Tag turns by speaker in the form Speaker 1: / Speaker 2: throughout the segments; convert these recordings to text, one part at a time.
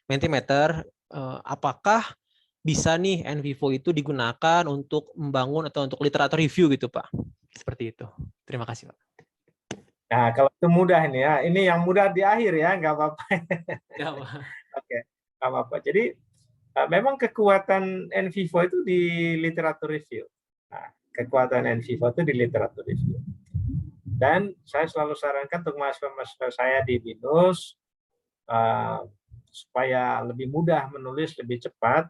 Speaker 1: Mentimeter, apakah bisa nih NVivo itu digunakan untuk membangun atau untuk literatur review gitu Pak? Seperti itu. Terima kasih Pak.
Speaker 2: Nah, kalau itu mudah ini ya. Ini yang mudah di akhir ya, nggak apa-apa.
Speaker 1: Ya, Pak.
Speaker 2: Oke, nggak apa-apa. Jadi memang kekuatan NVivo itu di literatur review. Nah, kekuatan NVivo itu di literatur review. Dan saya selalu sarankan untuk mahasiswa-mahasiswa saya di BINUS supaya lebih mudah menulis, lebih cepat,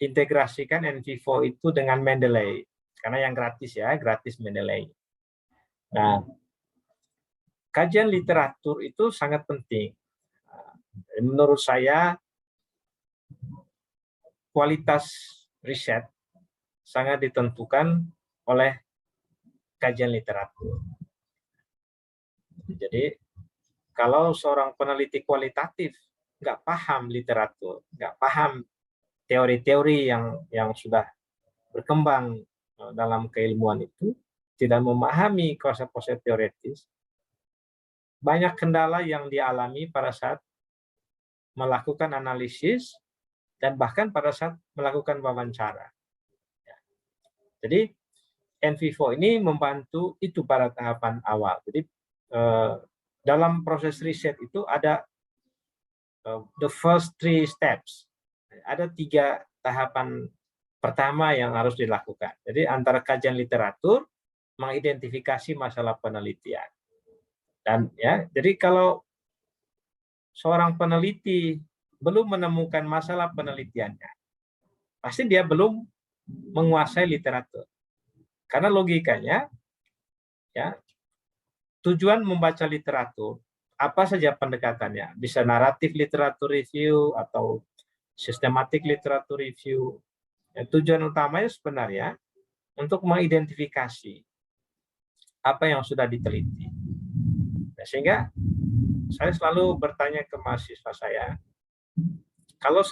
Speaker 2: integrasikan NVivo itu dengan Mendeley. Karena yang gratis ya, gratis Mendeley. Nah, kajian literatur itu sangat penting. Menurut saya, kualitas riset sangat ditentukan oleh kajian literatur. Jadi, kalau seorang peneliti kualitatif nggak paham literatur, nggak paham teori-teori yang sudah berkembang dalam keilmuan itu, tidak memahami konsep-konsep teoretis, banyak kendala yang dialami pada saat melakukan analisis dan bahkan pada saat melakukan wawancara. Jadi NVivo ini membantu itu pada tahapan awal. Jadi dalam proses riset itu ada the first 3 steps. Ada 3 tahapan pertama yang harus dilakukan. Jadi antara kajian literatur, mengidentifikasi masalah penelitian. Dan ya, jadi kalau seorang peneliti belum menemukan masalah penelitiannya, pasti dia belum menguasai literatur. Karena logikanya, ya, tujuan membaca literatur, apa saja pendekatannya, bisa naratif literatur review atau sistematik literatur review. Ya, tujuan utamanya sebenarnya untuk mengidentifikasi apa yang sudah diteliti. Nah, sehingga saya selalu bertanya ke mahasiswa saya, kalau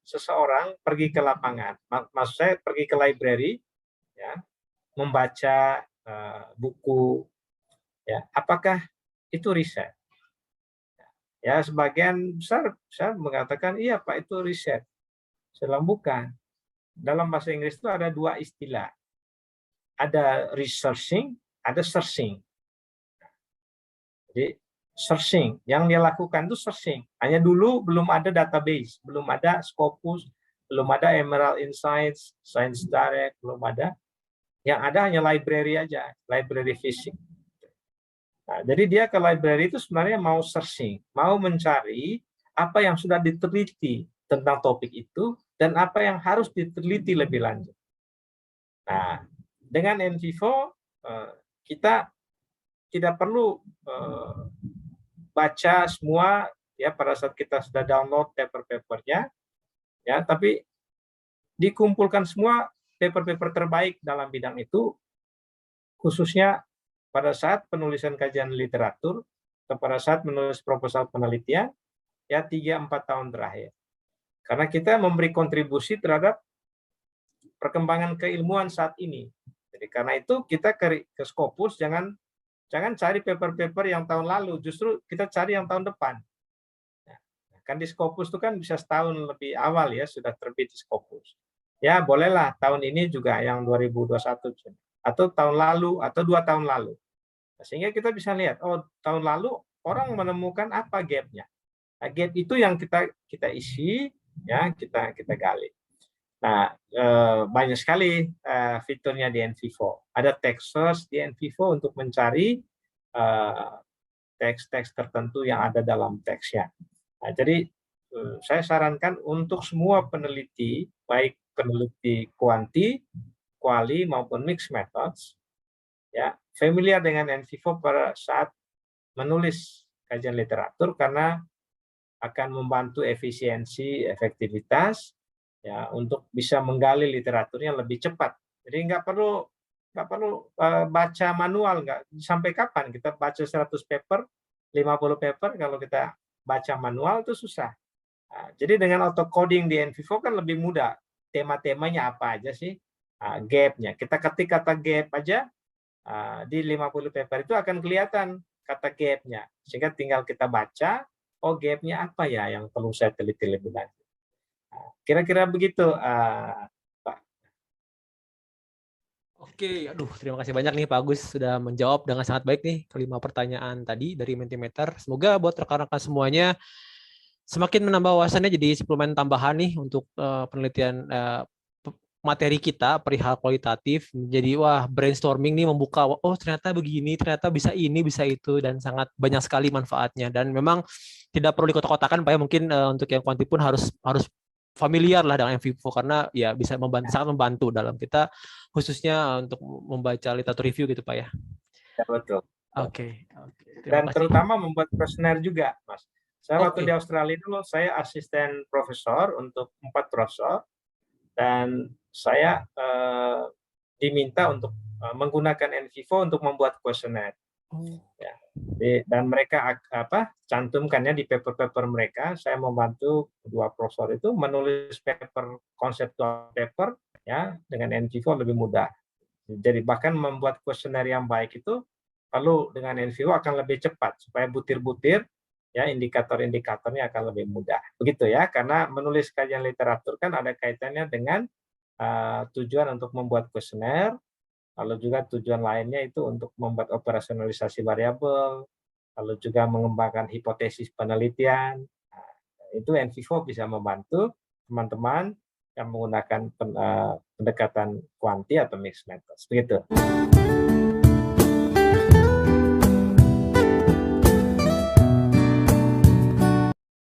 Speaker 2: seseorang pergi ke lapangan, maksud saya pergi ke library, ya, membaca buku, ya, apakah itu riset? Ya, sebagian besar saya mengatakan iya Pak, itu riset. Saya bilang bukan. Dalam bahasa Inggris itu ada 2 istilah. Ada researching, ada searching. Jadi searching, yang dia lakukan itu searching. Hanya dulu belum ada database, belum ada Scopus, belum ada Emerald Insights, Science Direct, belum ada. Yang ada hanya library aja, library fisik. Nah, jadi dia ke library itu sebenarnya mau searching, mau mencari apa yang sudah diteliti tentang topik itu dan apa yang harus diteliti lebih lanjut. Nah, dengan NVivo kita tidak perlu baca semua ya pada saat kita sudah download paper-papernya, ya, tapi dikumpulkan semua paper-paper terbaik dalam bidang itu, khususnya pada saat penulisan kajian literatur atau pada saat menulis proposal penelitian, ya 3-4 tahun terakhir. Karena kita memberi kontribusi terhadap perkembangan keilmuan saat ini. Jadi karena itu kita ke Scopus jangan cari paper-paper yang tahun lalu, justru kita cari yang tahun depan. Nah, kan di Scopus itu kan bisa setahun lebih awal ya sudah terbit di Scopus. Ya bolehlah tahun ini juga yang 2021 atau tahun lalu atau 2 tahun lalu. Nah, sehingga kita bisa lihat, oh tahun lalu orang menemukan apa gap-nya. Nah, gap itu yang kita isi, ya kita gali. Nah, banyak sekali fiturnya di NVivo. Ada text search di NVivo untuk mencari teks-teks tertentu yang ada dalam teksnya. Nah, jadi saya sarankan untuk semua peneliti, baik peneliti kuali maupun mixed methods, ya familiar dengan NVivo pada saat menulis kajian literatur karena akan membantu efisiensi, efektivitas, ya untuk bisa menggali literaturnya lebih cepat. Jadi nggak perlu baca manual, nggak sampai kapan kita baca 100 paper, 50 paper kalau kita baca manual itu susah. Nah, jadi dengan auto coding di NVivo kan lebih mudah. Tema-temanya apa aja sih? Gap-nya. Kita ketik kata gap aja di 50 paper itu akan kelihatan kata gap-nya. Sehingga tinggal kita baca, oh gap-nya apa ya yang perlu saya teliti lebih lanjut. Nah, kira-kira begitu, Pak.
Speaker 1: Oke, aduh terima kasih banyak nih Pak Agus sudah menjawab dengan sangat baik nih kelima pertanyaan tadi dari Mentimeter. Semoga buat rekan-rekan semuanya semakin menambah wawasannya jadi suplemen tambahan nih untuk penelitian materi kita perihal kualitatif. Jadi wah brainstorming nih membuka, oh ternyata begini, ternyata bisa ini, bisa itu, dan sangat banyak sekali manfaatnya. Dan memang tidak perlu dikotak-kotakan Pak ya, mungkin untuk yang kuanti pun harus familiar lah dengan MVivo karena ya bisa membantu, sangat membantu dalam kita khususnya untuk membaca literatur review gitu Pak ya.
Speaker 2: Ya, betul.
Speaker 1: Oke. Terima
Speaker 2: Dan
Speaker 1: kasih.
Speaker 2: terutama membuat kuesioner juga, Mas. Saya waktu di
Speaker 1: Oke.
Speaker 2: Australia dulu, saya asisten profesor untuk 4 profesor, dan saya diminta untuk menggunakan NVivo untuk membuat kuesioner. Ya. Dan mereka cantumkannya di paper-paper mereka. Saya membantu kedua profesor itu menulis paper, konseptual paper ya dengan NVivo lebih mudah. Jadi bahkan membuat kuesioner yang baik itu lalu dengan NVivo akan lebih cepat supaya butir-butir ya indikator-indikatornya akan lebih mudah. Begitu ya, karena menulis kajian literatur kan ada kaitannya dengan tujuan untuk membuat kuesioner, lalu juga tujuan lainnya itu untuk membuat operasionalisasi variabel, lalu juga mengembangkan hipotesis penelitian. Nah, itu NVivo bisa membantu teman-teman yang menggunakan pendekatan kuanti atau mixed methods. Begitu.